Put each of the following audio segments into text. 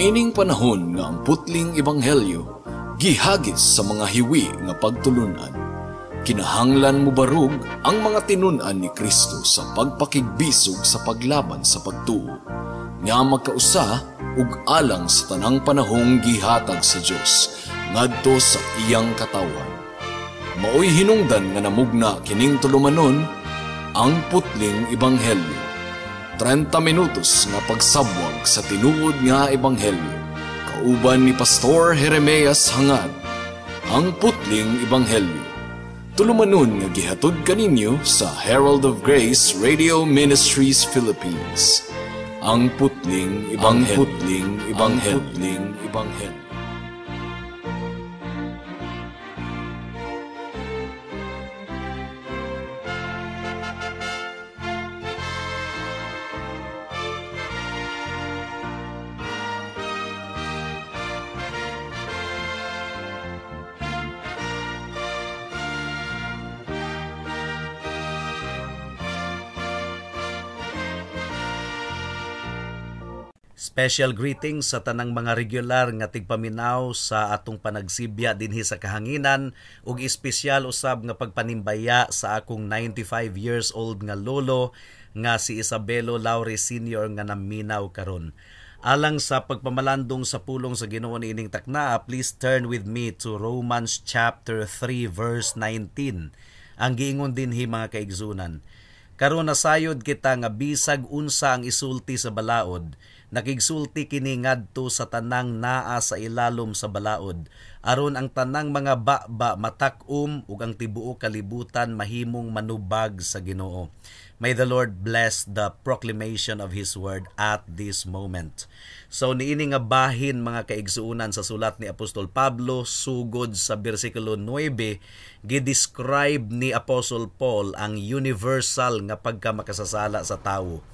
Niining panahon nga ang putling ebanghelyo gihagis sa mga hiwi nga pagtulunan. Kinahanglan mo barug ang mga tinunan ni Kristo sa pagpakigbisog sa paglaban sa pagtuo, nga magkausa ug alang sa tanang panahong gihatag sa Dios ngadto sa iyang katawan. Maoy hinungdan nga namugna kining tulumanon ang putling ebanghelyo. 30 minutos nga pagsabwag sa tinuod nga ebanghelyo. Kauban ni Pastor Jeremias Hangad, ang putling ebanghelyo. Tulumanon nga gihatod kaninyo sa Herald of Grace Radio Ministries Philippines. Ang putling ebanghelyo. Ang putling ebanghelyo. Special greetings sa tanang mga regular nga tigpaminaw sa atong panagsibya dinhi sa kahanginan ug espesyal usab nga pagpanimbaya sa akong 95 years old nga lolo nga si Isabelo Laure Sr. nga naminaw karon. Alang sa pagpamalandong sa pulong sa Ginoo niining takna, please turn with me to Romans chapter 3 verse 19. Ang giingon dinhi mga kaigsunan. Karon nasayod kita nga bisag unsa ang isulti sa balaod, nakigsulti kini ngadto sa tanang naa sa ilalom sa balaod, aron ang tanang mga baba matak-om ug ang tibuok kalibutan mahimong manubag sa Ginoo. May the Lord bless the proclamation of His word at this moment. So niini nga bahin mga kaigsuunan sa sulat ni Apostol Pablo sugod sa bersikulo 9, gidescribe ni Apostle Paul ang universal nga pagkamakasasala sa tawo.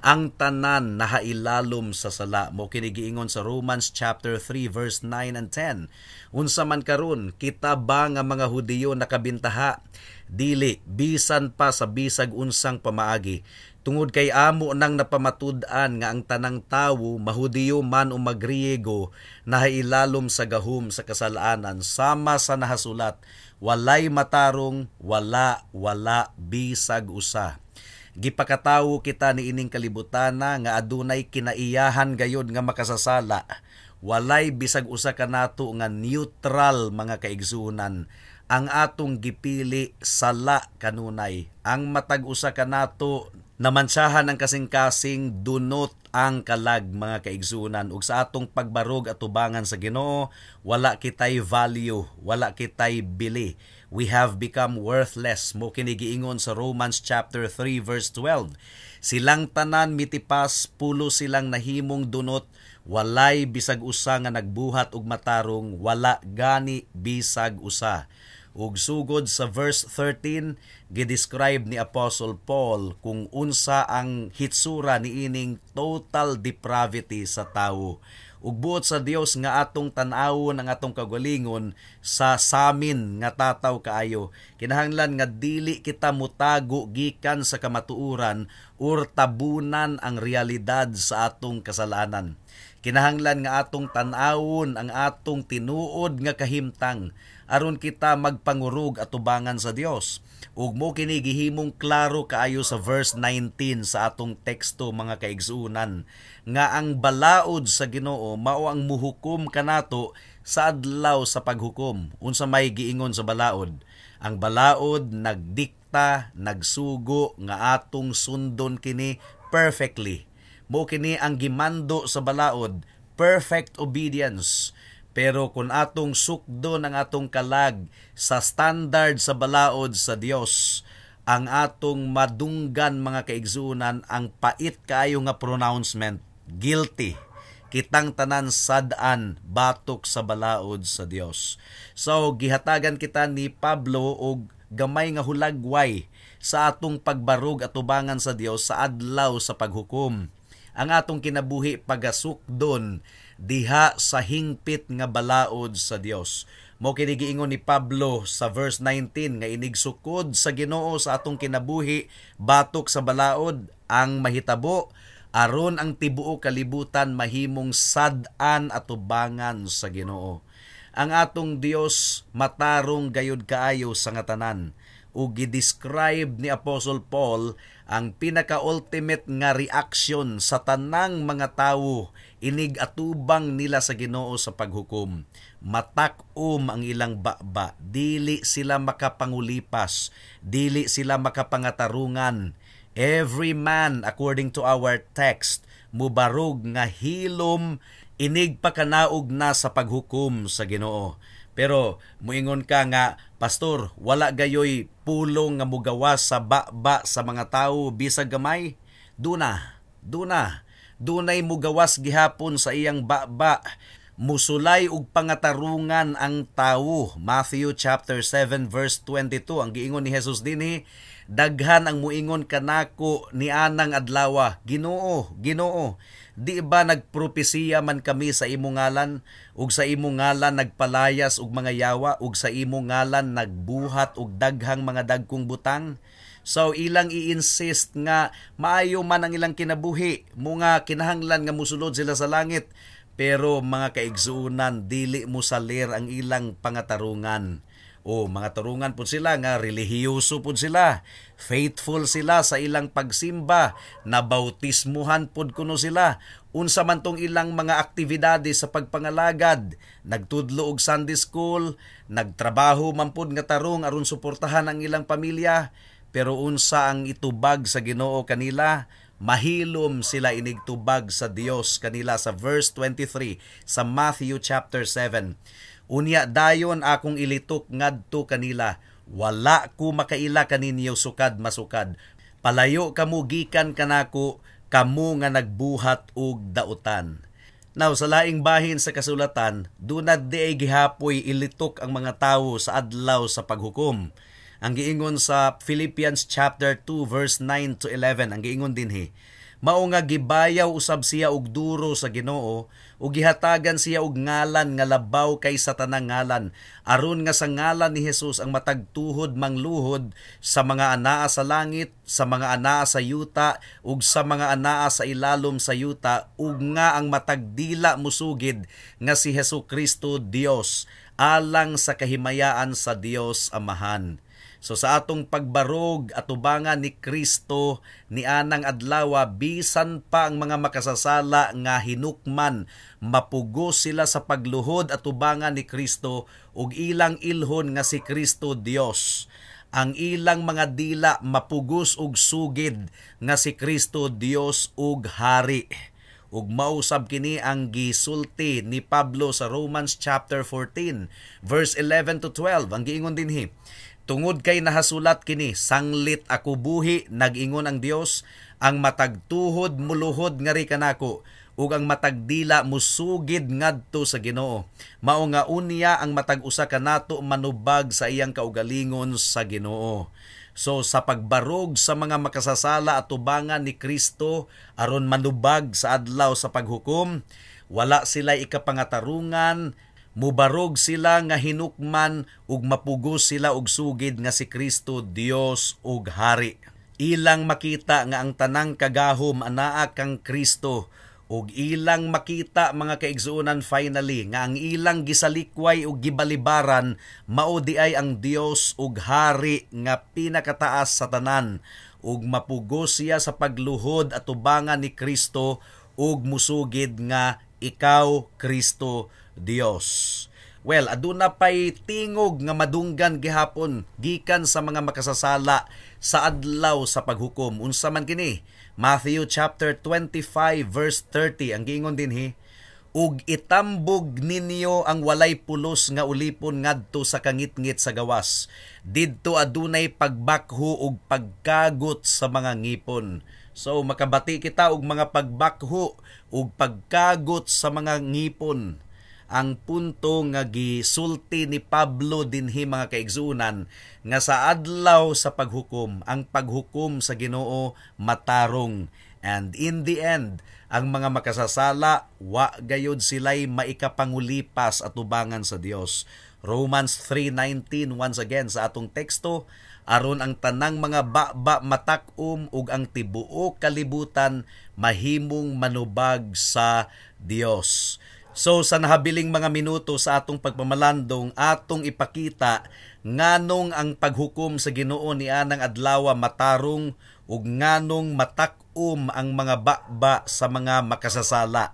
Ang tanan nahailalom sa sala mo kini giingon sa Romans chapter 3 verse 9 and 10. Unsa man karon kita ba nga mga Hudiyo nakabintaha? Dili, bisan pa sa bisag unsang pamaagi. Tungod kay amo nang napamatud-an nga ang tanang tawo, mahudiyo man o magriego, nahailalom sa gahom sa kasalanan, sama sa nahasulat, walay matarong, wala, bisag usa. Gipakatawo kita ni ining kalibutana nga adunay kinaiyahan gayod nga makasasala. Walay bisag usa kanato nga neutral mga kaigsunan. Ang atong gipili sala kanunay. Ang matag usa kanato namansahan ang kasing-kasing dunot ang kalag mga kaigsunan ug sa atong pagbarog at tubangan sa Ginoo wala kitay value, wala kitay bili. We have become worthless mo kini giingon sa Romans chapter 3 verse 12. Silang tanan mitipas, pulo silang nahimong dunot, walay bisag usa nga nagbuhat og matarong, wala gani bisag usa. Ug sugod sa verse 13, gidescribe ni Apostle Paul kung unsa ang hitsura niining total depravity sa tawo. Ug buot sa Dios nga atong tan-awon ang atong kagalingon sa samin nga tataw kaayo. Kinahanglan nga dili kita mutago gikan sa kamatuoran or tabunan ang realidad sa atong kasalanan. Kinahanglan nga atong tan-awon ang atong tinuod nga kahimtang aron kita magpangurug at tubangan sa Dios. Ug mo kini gihimong klaro kaayo sa verse 19 sa atong teksto mga kaigsuunan nga ang balaod sa Ginoo mao ang muhukom kanato sa adlaw sa paghukom. Unsa may giingon sa balaod? Ang balaod nagdikta, nagsugo nga atong sundon kini perfectly. Mo kini ang gimando sa balaod, perfect obedience. Pero kung atong sukdon ang atong kalag sa standard sa balaod sa Dios, ang atong madunggan mga kaigsuunan ang pait kaayo nga pronouncement, guilty. Kitang tanan sad-an batok sa balaod sa Dios. So gihatagan kita ni Pablo og gamay nga hulagway sa atong pagbarog at tubangan sa Dios sa adlaw sa paghukom. Ang atong kinabuhi pagasukdon diha sa hingpit nga balaod sa Dios. Mo kini giingon ni Pablo sa verse 19 nga inigsukod sa Ginoo sa atong kinabuhi batok sa balaod ang mahitabo aron ang tibuok kalibutan mahimong sad-an at tubangan sa Ginoo. Ang atong Dios matarong gayud kaayo sa nga tanan, ug gidescribe ni Apostle Paul ang pinaka-ultimate nga reaction sa tanang mga tawo inig atubang nila sa Ginoo sa paghukom. Matak-om ang ilang baba, dili sila makapangulipas, dili sila makapangatarungan. Every man, according to our text, mubarog nga hilom inig pakanaog na sa paghukom sa Ginoo. Pero muingon ka nga, Pastor, wala gayoy pulong nga mugawas sa baba sa mga tawo bisag gamay? Dunay mugawas gihapon sa iyang baba. Musulay og pangatarungan ang tawo. Matthew chapter 7 verse 22. Ang giingon ni Jesus dinhi, daghan ang muingon kanako ni anang adlawa, Ginoo, di ba nagpropesiya man kami sa imong ngalan, ug sa imong ngalan nagpalayas og mga yawa, ug sa imong ngalan nagbuhat og daghang mga dagkong butang? So ilang i-insist nga maayo man ang ilang kinabuhi, mga kinahanglan nga musulod sila sa langit, pero mga kaigsuunan dili mo salir ang ilang pangatarungan. O mga tarungan po sila nga relihiyoso po sila, faithful sila sa ilang pagsimba, nabautismuhan po kuno sila, unsa man tong ilang mga aktibidades sa pagpangalagad, nagtudlo og Sunday school, nagtrabaho man po nga tarong aron suportahan ang ilang pamilya, pero unsa ang itubag sa Ginoo kanila? Mahilom sila inigtubag sa Dios kanila sa verse 23 sa Matthew chapter 7. Unya dayon akong ilitok ngadto kanila, wala ko makaila kaninyo sukad masukad. Palayo kamo gikan kanako, kamo nga nagbuhat og dautan. Now sa laing bahin sa kasulatan, dunad diay gihapoy ilitok ang mga tawo sa adlaw sa paghukom. Ang giingon sa Philippians chapter 2 verse 9 to 11, ang giingon dinhi, mao nga gibayaw usab siya og duro sa Ginoo, ug gihatagan siya og ngalan nga labaw kay sa tanang ngalan, aron nga sa ngalan ni Jesus ang matag tuhod mangluhod sa mga anaa sa langit, sa mga anaa sa yuta, ug sa mga anaa sa ilalom sa yuta, ug nga ang matag dila musugid nga si Hesukristo Dios, alang sa kahimayaan sa Dios Amahan. So sa atong pagbarog at tubangan ni Kristo ni anang adlawa, bisan pa ang mga makasasala nga hinukman, mapugos sila sa pagluhod at tubangan ni Kristo ug ilang ilhon nga si Kristo Dios. Ang ilang mga dila mapugos ug sugid nga si Kristo Dios ug Hari. Ug mausab kini ang gisulti ni Pablo sa Romans chapter 14 verse 11 to 12. Ang giingon dinhi, tungod kay nahasulat kini, sanglit ako buhi, nag-ingon ang Dios, ang matagtuhod muluhod nga ri kanako, ug ang matagdila musugid ngadto sa Ginoo. Mao nga unya ang matag usa kanato manubag sa iyang kaugalingon sa Ginoo. So sa pagbarog sa mga makasasala at tubangan ni Kristo aron manubag sa adlaw sa paghukom, wala sila ikapangatarungan, mubarog sila nga hinukman ug mapugos sila og sugid nga si Kristo Dios ug Hari. Ilang makita nga ang tanang kagahom anaa kang Kristo, ug ilang makita mga kaigsuonan finally nga ang ilang gisalikway ug gibalibaran mao di ay ang Dios ug Hari nga pinakataas sa tanan, ug mapugos siya sa pagluhod at tubangan ni Kristo ug musugid nga ikaw Kristo Dios. Well, aduna pay tingog nga madunggan gihapon gikan sa mga makasasala sa adlaw sa paghukom. Unsa man kini? Matthew chapter 25 verse 30 ang giingon dinhi, ug itambog ninyo ang walay pulos nga ulipon ngadto sa kangitngit sa gawas. Didto adunay pagbakho ug pagkagot sa mga ngipon. So makabati kita og mga pagbakho ug pagkagot sa mga ngipon. Ang punto nga gisulti ni Pablo dinhi mga kaigsunan nga sa adlaw sa paghukom, ang paghukom sa Ginoo matarong, and in the end ang mga makasasala wa gayud sila'y maikapangulipas at tubangan sa Dios. Romans 3:19 once again sa atong teksto, aron ang tanang mga baba matak-om ug ang tibuok kalibutan mahimong manubag sa Dios. So sa nahabiling mga minuto sa atong pagpamalandong, atong ipakita nganong ang paghukom sa Ginoo nianang adlaw matarong ug nganong matak-om ang mga baba sa mga makasasala.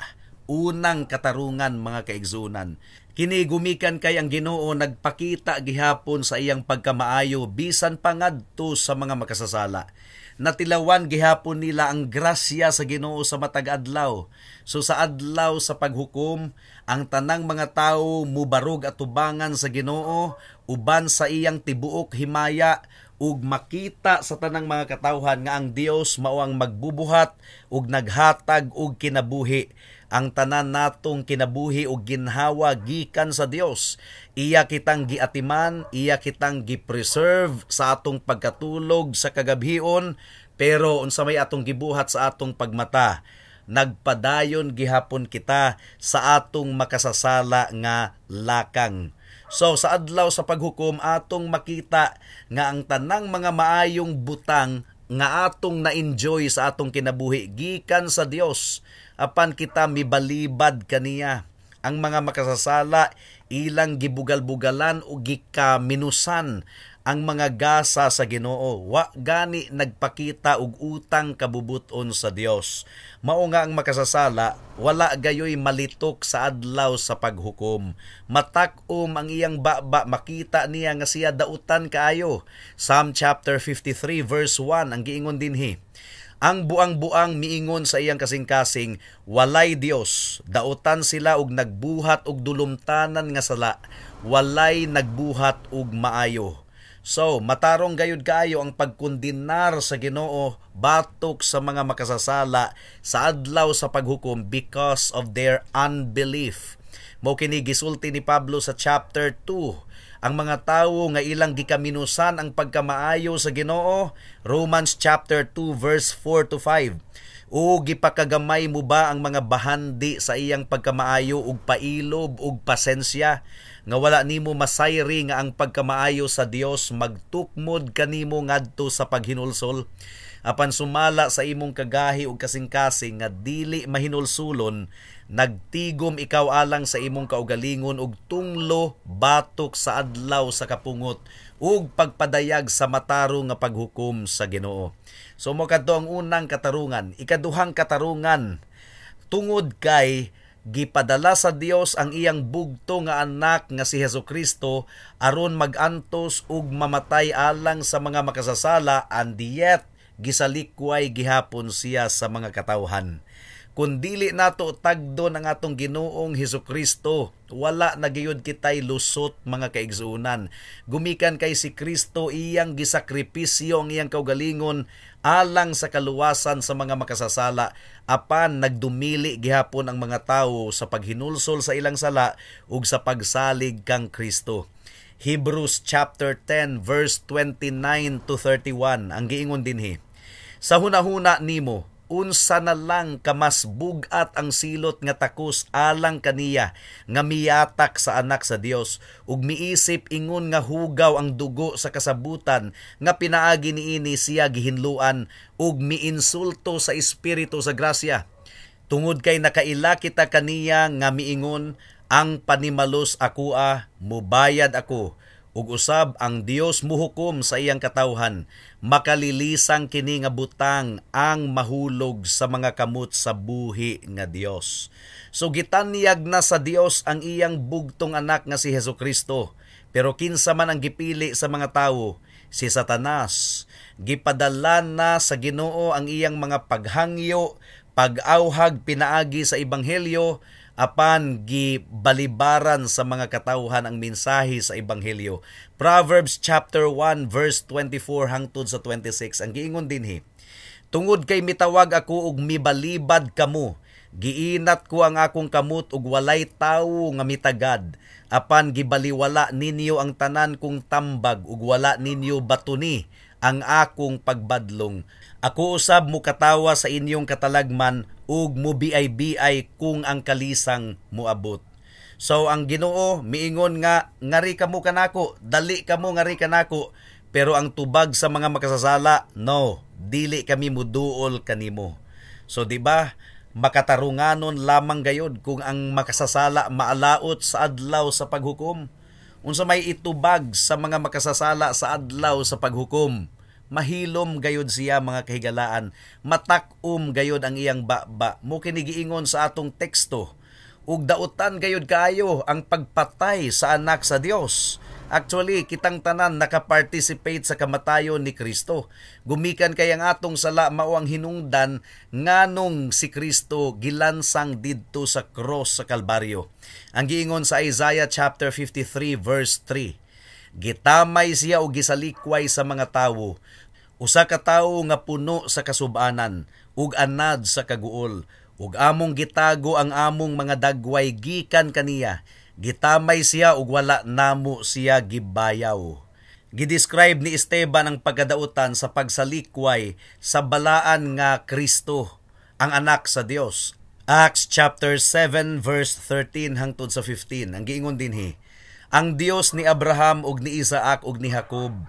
Unang katarungan mga kaigsunan. Kini gumikan kay ang Ginoo nagpakita gihapon sa iyang pagkamaayo bisan pa ngadto sa mga makasasala. Natilawan gihapon nila ang grasya sa Ginoo sa matag adlaw. So sa adlaw sa paghukom, ang tanang mga tawo mubarog at tubangan sa Ginoo uban sa iyang tibuok himaya ug makita sa tanang mga katawhan nga ang Dios mao ang magbubuhat ug naghatag og kinabuhi. Ang tanan natong kinabuhi ug ginhawa gikan sa Dios. Iya kitang giatiman, iya kitang gipreserve sa atong pagkatulog sa kagabhion, pero unsa may atong gibuhat sa atong pagmata, nagpadayon gihapon kita sa atong makasasala nga lakang. So sa adlaw sa paghukom atong makita nga ang tanang mga maayong butang nga atong na-enjoy sa atong kinabuhi gikan sa Dios, apan kita mibalibad kaniya. Ang mga makasasala ilang gibugal-bugalan o gikaminusan ang mga gasa sa Ginoo. Wa gani nagpakita og utang kabubuton sa Dios. Mao nga ang makasasala wala gayoy malitok sa adlaw sa paghukom. Matak-om ang iyang baba, makita niya nga siya dautan kaayo. Psalm chapter 53 verse 1 ang giingon dinhi. Ang buang-buang miingon sa iyang kasing-kasing, walay Dios, dautan sila og nagbuhat og dulumtanan nga sala, walay nagbuhat og maayo. So, matarong gayud kaayo ang pagkondenar sa Ginoo batok sa mga makasasala sa adlaw sa paghukom because of their unbelief. Mao kini gisulti ni Pablo sa chapter 2. Ang mga tawo nga ilang gikaminusan ang pagkamaayo sa Ginoo, Romans chapter 2 verse 4 to 5. O gipakagamay mo ba ang mga bahandi sa iyang pagkamaayo ug pailob ug pasensya nga wala nimo masayri nga ang pagkamaayo sa Dios magtukmod kanimo ngadto sa paghinulsol? Apan sumala sa imong kagahi ug kasing-kasing nga dili mahinulsulon, nagtigom ikaw alang sa imong kaugalingon ug tunglo batok sa adlaw sa kapungot ug pagpadayag sa matarong nga paghukom sa Ginoo. So mo kadto ang unang katarungan. Ikaduhang katarungan, tungod kay gipadala sa Dios ang iyang bugto nga anak nga si Hesukristo aron magantos ug mamatay alang sa mga makasasala, and yet gisalikway gihapon siya sa mga katawhan. Kung dili nato tagdon ang atong Ginoong Hesukristo, wala na gayud kitay lusot mga kaigsuunan. Gumikan kay si Kristo, iyang gisakripisyo ang iyang kaugalingon alang sa kaluwasan sa mga makasasala, apan nagdumili gihapon ang mga tawo sa paghinulsol sa ilang sala ug sa pagsalig kang Kristo. Hebrews chapter 10 verse 29 to 31 ang giingon dinhi. Sa hunahuna nimo, unsa na lang kamas bugat ang silot nga takos alang kaniya nga miyatak sa anak sa Dios ug miisip ingon nga hugaw ang dugo sa kasabutan nga pinaagi niini siya gihinluan ug miinsulto sa espiritu sa grasya. Tungod kay nakaila kita kaniya nga miingon, ang panimalos akoa, mubayad ako, ug usab ang Dios muhukom sa iyang katawhan, makalilisang kini nga butang ang mahulog sa mga kamot sa buhi nga Dios. So gitanyag na sa Dios ang iyang bugtong anak nga si Hesukristo, pero kinsa man ang gipili sa mga tawo, si Satanas. Gipadala na sa Ginoo ang iyang mga paghangyo, pag-awhag pinaagi sa ebanghelyo, apan gibalibaran sa mga katawhan ang mensahe sa ebanghelyo. Proverbs chapter 1 verse 24 hangtod sa 26 ang giingon dinhi. Tungod kay mitawag ako ug mibalibad kamo, giinat ko ang akong kamot ug walay tawo nga mitagad, apan gibaliwala ninyo ang tanan kong tambag ug wala ninyo batuni ang akong pagbadlong. Ako usab mo katawa sa inyong katalagman ug mo biay-biay kung ang kalisang moabot. So ang Ginoo miingon nga ngari kamo kanako, dali kamo ngari kanako, pero ang tubag sa mga makasasala, no, dili kami muduol kanimo. So di ba makatarunganon lamang gayod kung ang makasasala maalaot sa adlaw sa paghukom. Unsa may itubag sa mga makasasala sa adlaw sa paghukom, mahilom gayod siya mga kahigalaan, matak-om gayod ang iyang baba. Mo kini giingon sa atong teksto, ug dautan gayod kaayo ang pagpatay sa anak sa Dios. Actually, kitang tanan nakaparticipate sa kamatayon ni Kristo. Gumikan kay ang atong sala mao ang hinungdan nganong si Kristo gilansang didto sa cross sa Kalbaryo. Ang giingon sa Isaiah chapter 53 verse 3, gitamay siya og gisalikway sa mga tawo, usa ka tawo nga puno sa kasub-anan ug anad sa kaguol, ug among gitago ang among mga dagway gikan kaniya. Gitamay siya ug wala namo siya gibayaw. Gidescribe ni Esteban ang pagkadautan sa pagsalikway sa balaan nga Kristo, ang anak sa Dios. Acts chapter 7 verse 13 hangtod sa 15. Ang giingon dinhi, ang Dios ni Abraham ug ni Isaac ug ni Jacob,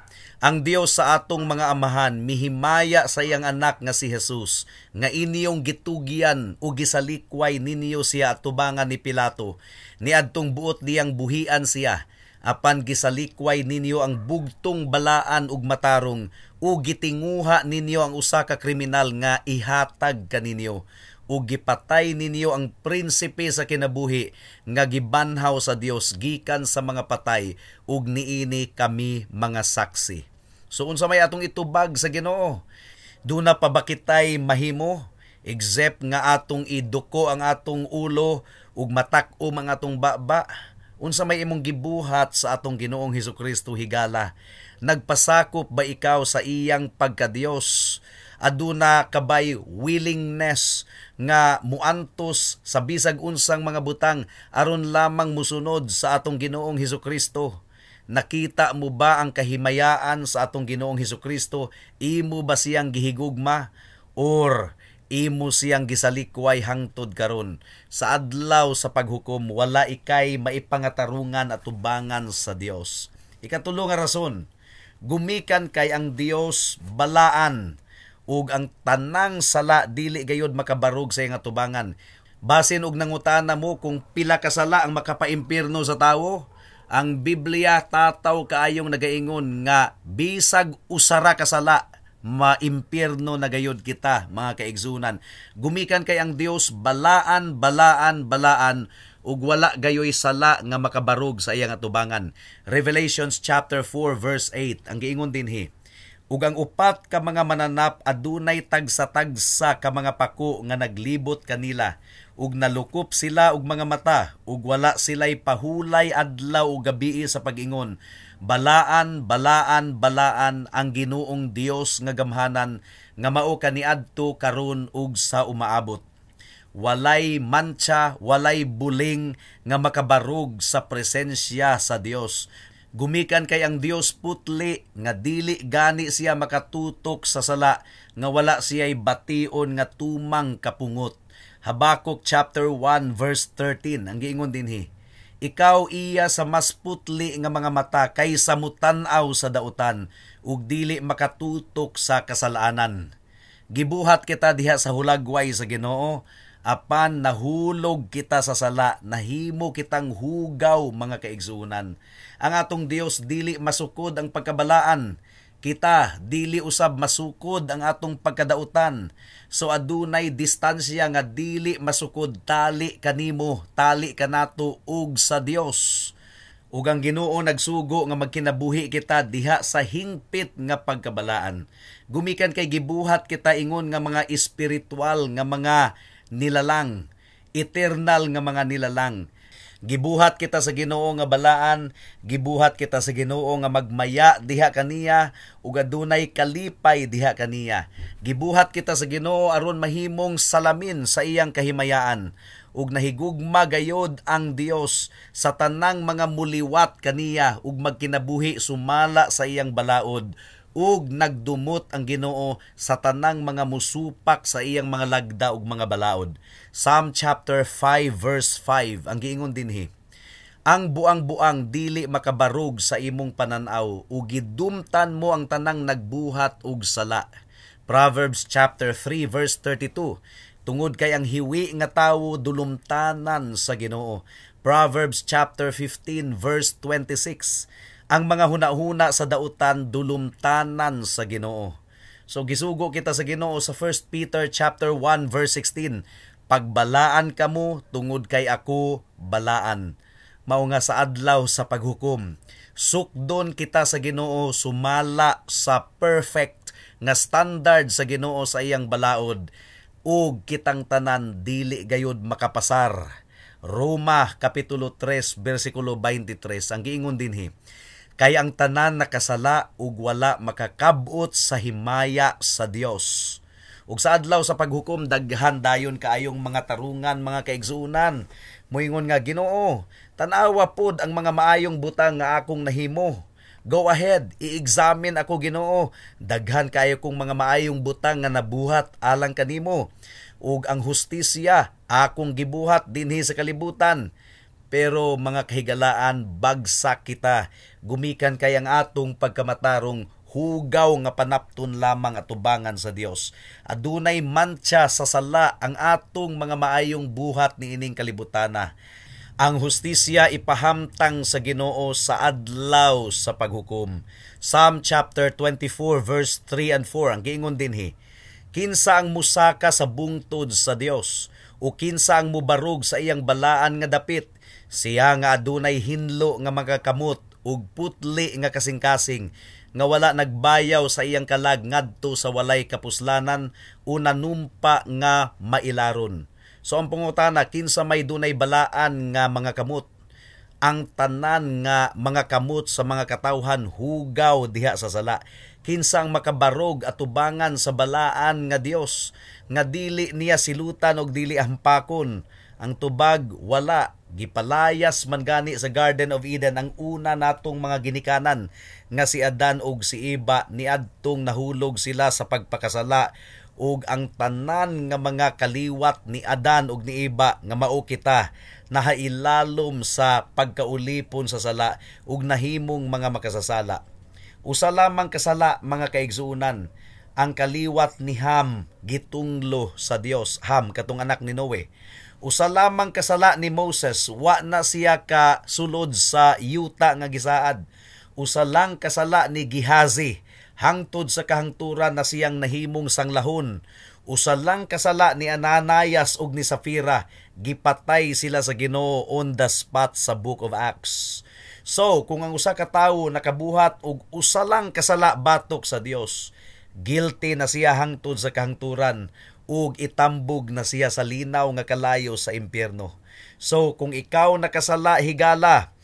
ang Dios sa atong mga amahan, mihimaya sa iyang anak nga si Jesus, nga inyong gitugyan o gisalikway ninyo siya at tubangan ni Pilato, ni adtong buot diyang buhian siya, apan gisalikway ninyo ang bugtong balaan ug matarong, o gitinguha ninyo ang usa ka kriminal nga ihatag kaninyo, o gipatay ninyo ang prinsipe sa kinabuhi nga gibanhaw sa Dios gikan sa mga patay, ug niini kami mga saksi. So unsa may atong itubag sa Ginoo? Duna pa ba kitay mahimo except nga atong iduko ang atong ulo ug matak-om ang atong baba? Unsa may imong gibuhat sa atong Ginoong Hesukristo higala? Nagpasakop ba ikaw sa iyang pagka-Dios? Aduna kabay willingness nga muantos sa bisag unsang mga butang aron lamang musunod sa atong Ginoong Hesukristo? Nakita mo ba ang kahimayaan sa atong Ginoong Hesukristo? Imo ba siyang gihigugma or imo siyang gisalikway hangtod karon? Sa adlaw sa paghukom, wala ikay maipangatarungan at tubangan sa Dios. Ikatulo nga rason, gumikan kay ang Dios balaan ug ang tanang sala dili gayud makabarog sa iyang atubangan. Basin og nangutana mo kung pila ka sala ang makapaimpirno sa tawo, ang Biblia tataw kaayong nagaingon nga bisag usara ka sala maimpirno na gayud kita, mga kaigsunan. Gumikan kay ang Dios balaan ug wala gayoy sala nga makabarog sa iyang atubangan. Revelations chapter 4 verse 8 ang giingon dinhi, ug ang upat ka mga mananap adunay tagsa-tagsa ka mga pako nga naglibot kanila, ug nalukop sila og mga mata, ug wala sila'y pahulay adlaw ug gabii sa pag-ingon, balaan ang Ginoong Dios nga gamhanan, nga mao kaniadto karon ug sa umaabot. Walay mancha, walay buling nga makabarog sa presensya sa Dios. Gumikan kay ang Dios putli nga dili gani siya makatutok sa sala, nga wala siya'y bation nga tumang kapungot. Habakuk chapter 1 verse 13 ang giingon dinhi, ikaw iya sa mas putli nga mga mata kaysa mutan-aw sa dautan ug dili makatutok sa kasalanan. Gibuhat kita diha sa hulagway sa Ginoo, apan nahulog kita sa sala, nahimo kitang hugaw, mga kaigsunan. Ang atong Dios dili masukod ang pagkabalaan, kita dili usab masukod ang atong pagkadautan. So adunay distansya nga dili masukod tali kanimo, tali kanato ug sa Dios. Ug ang Ginoo nagsugo nga magkinabuhi kita diha sa hingpit nga pagkabalaan. Gumikan kay gibuhat kita ingon nga mga espiritual nga mga nilalang, eternal nga mga nilalang. Gibuhat kita sa Ginoo nga balaan, gibuhat kita sa Ginoo nga magmaya diha kaniya ug adunay kalipay diha kaniya. Gibuhat kita sa Ginoo aron mahimong salamin sa iyang kahimayaan ug nahigugma gayod ang Dios sa tanang mga muliwat kaniya ug magkinabuhi sumala sa iyang balaod, ug nagdumot ang Ginoo sa tanang mga musupak sa iyang mga lagda ug mga balaod. Psalm chapter 5 verse 5 ang giingon dinhi, Ang buang-buang dili makabarog sa imong pananaw ug gidumtan mo ang tanang nagbuhat og sala. Proverbs chapter 3 verse 32. Tungod kay ang hiwi nga tawo dulumtanan sa Ginoo. Proverbs chapter 15 verse 26. Ang mga hunahuna sa dautan dulumtanan sa Ginoo. So gisugo kita sa Ginoo sa 1 Peter chapter 1 verse 16. Pagbalaan kamo tungod kay ako balaan. Mao nga sa adlaw sa paghukom. Sukdon kita sa Ginoo sumala sa perfect nga standard sa Ginoo sa iyang balaod ug kitang tanan dili gayud makapasar. Roma kapitulo 3 bersikulo 23 ang giingon dinhi. Kay ang tanan nakasala ug wala makakabot sa himaya sa Dios. Ug sa adlaw sa paghukom daghan dayon kaayong mga tarungan, mga kaigsuunan. Moingon nga, Ginoo, tan-awa pod ang mga maayong butang nga akong nahimo. Go ahead, i-examine ako, Ginoo. Daghan kayo kong mga maayong butang nga nabuhat alang kanimo. Ug ang hustisya akong gibuhat dinhi sa kalibutan. Pero mga kahigalaan, bagsak kita. Gumikan kay ang atong pagkamatarong hugaw nga panapton lamang atubangan sa Dios. Adunay mantsa sa sala ang atong mga maayong buhat niining kalibutana. Ang hustisya ipahamtang sa Ginoo sa adlaw sa paghukom. Psalm chapter 24 verse 3 and 4 ang giingon dinhi. Kinsa ang musaka sa bungtod sa Dios o kinsa ang mubarog sa iyang balaan nga dapit? Siya nga adunay hinlo nga magakamot ug putli nga kasing-kasing nga wala nagbayaw sa iyang kalag ngadto sa walay kapuslanan o nanumpa nga mailaron. So ang pangutana, kinsa may dunay balaan nga mga kamot? Ang tanan nga mga kamot sa mga katawhan hugaw diha sa sala. Kinsa ang makabarog at tubangan sa balaan nga Dios nga dili niya silutan og dili hampakon. Ang tubag wala, gipalayas man gani sa Garden of Eden ang una natong mga ginikanan nga si Adan ug si Eva niadtong nahulog sila sa pagpakasala ug ang tanan nga mga kaliwat ni Adan ug ni Eva nga mao kita nahailalom sa pagkaulipon sa sala ug nahimong mga makasasala. Usa lamang kasala mga kaigsuunan, ang kaliwat ni Ham gitunglo sa Dios, Ham katong anak ni Noe. Usa lamang kasala ni Moses, wa na siya ka sulod sa yuta nga gisaad. Usa lang kasala ni Gehazi, hangtod sa kahangturan na siyang nahimong sanglahon. Usa lang kasala ni Ananias ug ni Safira, gipatay sila sa Ginoo on the spot sa Book of Acts. So, kung ang usa ka tawo nakabuhat og usa lang kasala batok sa Dios, guilty na siya hangtod sa kahangturan ug itambog na siya sa linaw nga kalayo sa impyerno. So, kung ikaw nakasala higala,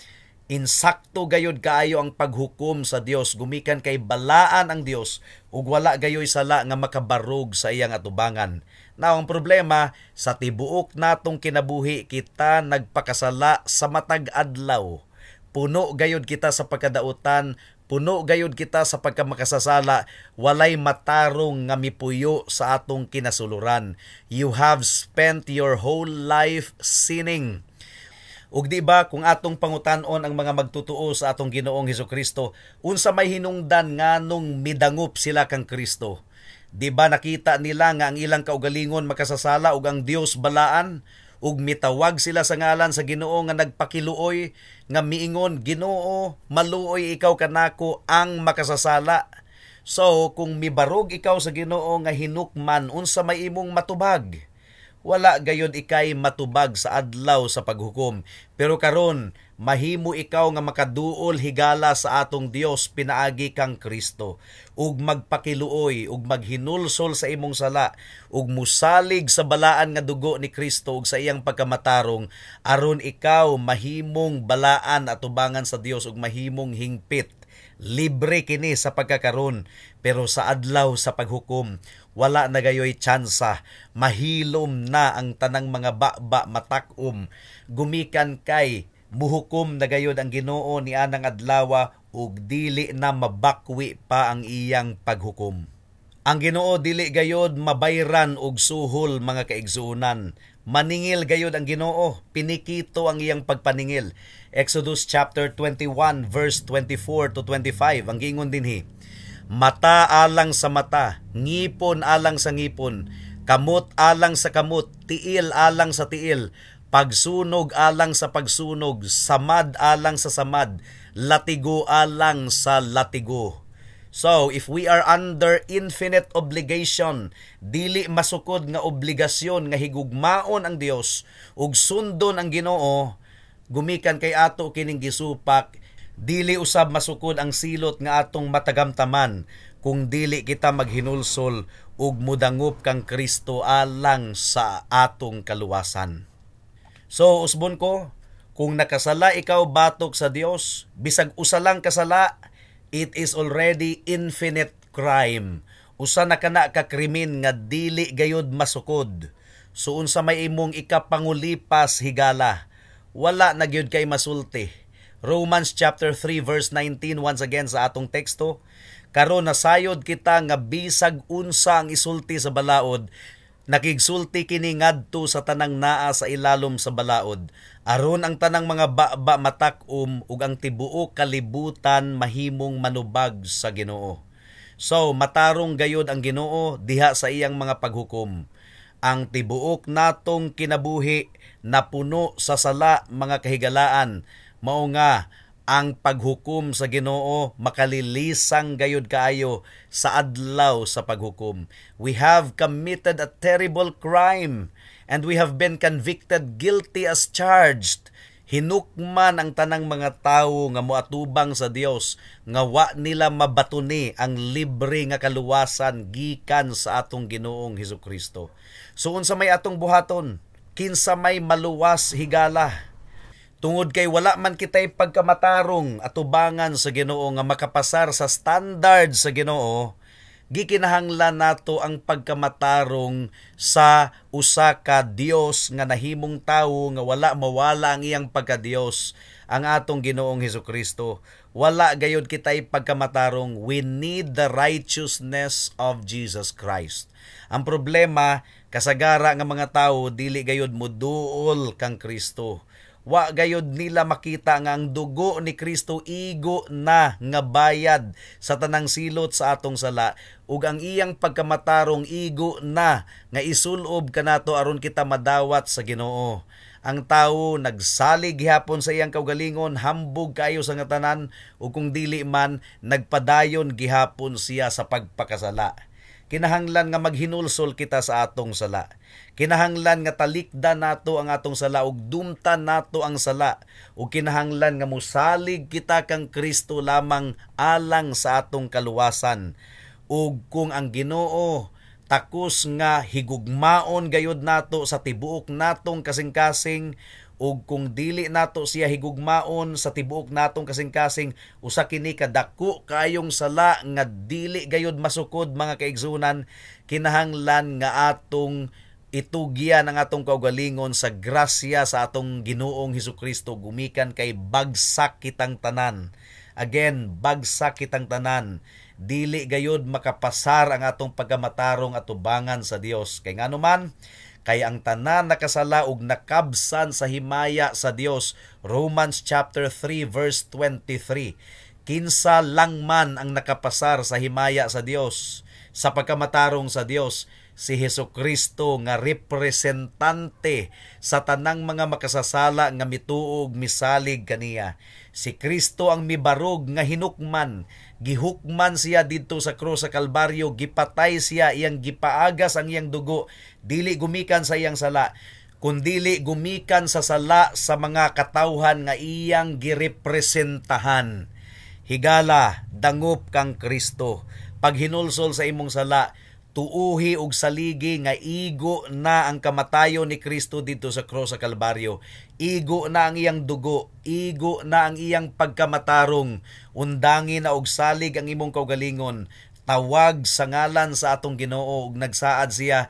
insakto gayod kaayo ang paghukom sa Dios, gumikan kay balaan ang Dios ug wala gayoy sala nga makabarog sa iyang atubangan. Now, ang problema, sa tibuok natong kinabuhi kita nagpakasala sa matag adlaw. Puno gayod kita sa pagkadautan, puno gayod kita sa pagkamakasasala, walay matarong nga mipuyo sa atong kinasuluran. You have spent your whole life sinning. Ug di ba kung atong pangutan-on ang mga magtutuo sa atong Ginoong Hesukristo, unsa may hinungdan nganong midangup sila kang Kristo? Di ba nakita nila nga ang ilang kaugalingon makasasala ug ang Dios balaan? Ug mitawag sila sa ngalan sa Ginoo nga nagpakiluoy nga miingon, Ginoo, maluoy ikaw kanako ang makasasala. So kung mibarog ikaw sa Ginoo nga hinukman, unsa may imong matubag? Wala gayod ikay matubag sa adlaw sa paghukom. Pero karon mahimo ikaw nga makaduol higala sa atong Dios pinaagi kang Kristo ug magpakiluoy ug maghinulsol sa imong sala ug musalig sa balaan nga dugo ni Kristo ug sa iyang pagkamatarong aron ikaw mahimong balaan at tubangan sa Dios ug mahimong hingpit. Libre kini sa pagkakaron, pero sa adlaw sa paghukom wala na gayoy tsansa, mahilom na ang tanang mga baba matakom, gumikan kay muhukom na gayod ang Ginoo ni anang adlaw ug dili na mabakwi pa ang iyang paghukom. Ang Ginoo dili gayod mabayran og suhol mga kaigsuunan. maningil gayud ang Ginoo, pinikito ang iyang pagpaningil. Exodus chapter 21 verse 24 to 25 ang giingon dinhi, mata alang sa mata, ngipon alang sa ngipon, kamot alang sa kamot, tiil alang sa tiil, pagsunog alang sa pagsunog, samad alang sa samad, latigo alang sa latigo. So, if we are under infinite obligation, dili masukod nga obligasyon nga higugmaon ang Dios ug sundon ang Ginoo, gumikan kay ato kining gisupak, dili usab masukod ang silot nga atong matagamtaman kung dili kita maghinulsol ug mudangop kang Kristo alang sa atong kaluwasan. So, usbon ko, kung nakasala ikaw batok sa Dios, bisag usa lang kasala, it is already infinite crime. Usa na kana ka krimen nga dili gayud masukod. So unsa may imong ikapangulipas higala, wala na gyud kay masulti. Romans chapter 3 verse 19 once again sa atong teksto, karon nasayod kita nga bisag unsa ang isulti sa balaod, nakigsulti kini ngadto sa tanang naa sa ilalom sa balaod, aron ang tanang mga baba matak-om ug ang tibuok kalibutan mahimong manubag sa Ginoo. So matarong gayud ang Ginoo diha sa iyang mga paghukom. Ang tibuok natong kinabuhi napuno sa sala mga kahigalaan, mao nga ang paghukom sa Ginoo makalilisang gayud kaayo sa adlaw sa paghukom. We have committed a terrible crime and we have been convicted guilty as charged. Hinukman ang tanang mga tawo nga moatubang sa Dios nga wa nila mabatuni ang libre nga kaluwasan gikan sa atong Ginoong Hesukristo. So unsa may atong buhaton? Kinsa may maluwas higala? Tungod kay wala man kitay pagkamatarong atubangan sa Ginoo nga makapasar sa standard sa Ginoo, gikinahanglan nato ang pagkamatarong sa usa ka Dios nga nahimong tawo nga wala mawala ang iyang pagka-Dios, ang atong Ginoong Hesukristo. Wala gayud kitay pagkamatarong. We need the righteousness of Jesus Christ. Ang problema, kasagara nga mga tawo dili gayud moduol kang Kristo. Wa gayud nila makita nga ang dugo ni Kristo igo na nga bayad sa tanang silot sa atong sala, ug ang iyang pagkamatarong igo na nga isulob kanato aron kita madawat sa Ginoo. Ang tawo nagsalig gihapon sa iyang kaugalingon, hambog kayo sa nga tanan, ug kung dili man nagpadayon gihapon siya sa pagpakasala. Kinahanglan nga maghinulsol kita sa atong sala. Kinahanglan nga talikdan nato ang atong sala ug dumtan nato ang sala. Ug kinahanglan nga musalig kita kang Kristo lamang alang sa atong kaluwasan. Ug kung ang Ginoo takos nga higugmaon gayud nato sa tibuok natong kasing-kasing, ug kung dili nato siya higugmaon sa tibuok natong kasing-kasing, usa kini kadako kayong sala nga dili gayud masukod mga kaigsunan, kinahanglan nga atong itugyan ang atong kaugalingon sa grasya sa atong Ginoong Hesukristo, gumikan kay bagsak kitang tanan. Again, bagsak kitang tanan. Dili gayud makapasar ang atong pagkamatarong atubangan sa Dios. Kay nganuman, kay ang tanan nakasala ug nakabsan sa himaya sa Dios. Romans chapter 3 verse 23. Kinsa lang man ang nakapasar sa himaya sa Dios, sa pagkamatarong sa Dios, si Hesukristo nga representante sa tanang mga makasasala nga mituog misalig kaniya. Si Kristo ang mibarog nga hinukman, gihukman siya didto sa krus sa Kalbaryo, gipatay siya, iyang gipaagas ang iyang dugo, dili gumikan sa iyang sala, kundili gumikan sa sala sa mga katawhan nga iyang girepresentahan. Higala, dangop kang Kristo. Pag hinulsol sa imong sala, tuuhi og saligi nga igo na ang kamatayon ni Kristo dito sa krus sa Kalbaryo. Igo na ang iyang dugo, igo na ang iyang pagkamatarong. Undangin na og salig ang imong kaugalingon. Tawag sa ngalan sa atong Ginoo ug nagsaad siya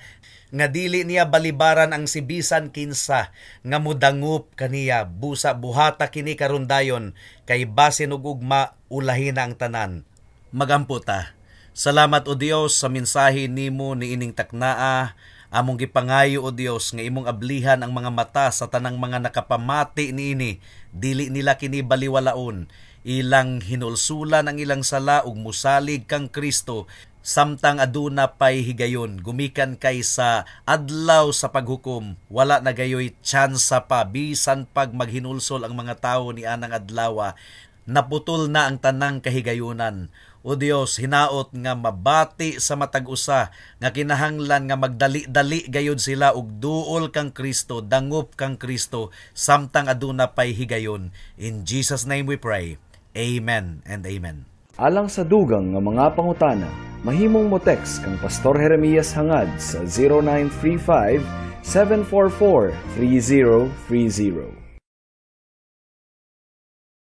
nga dili niya balibaran ang sibisan kinsa nga mudangop kaniya. Busa buhata kini karon dayon kay basin ug ugma ulahin na ang tanan. Magampo ta. Salamat o Dios sa mensahe nimo ni ining taknaa Among gipangayo o Dios nga imong ablihan ang mga mata sa tanang mga nakapamati niini, dili nila kini baliwalaon, ilang hinulsulan ang ilang sala ug musalig kang Kristo samtang aduna pay higayon gumikan kay sa adlaw sa paghukom. Wala na gayoy tsansa pa bisan pag maghinulsol ang mga tawo ni anang adlawa, naputol na ang tanang kahigayunan. O Dios, hinaot nga mabati sa matag usa nga kinahanglan nga magdali-dali gayud sila og duol kang Kristo, dangop kang Kristo samtang aduna pay higayon. In Jesus name we pray. Amen and amen. Alang sa dugang nga mga pangutana, mahimong mo text kang Pastor Jeremias hangad sa 0935 744 3030.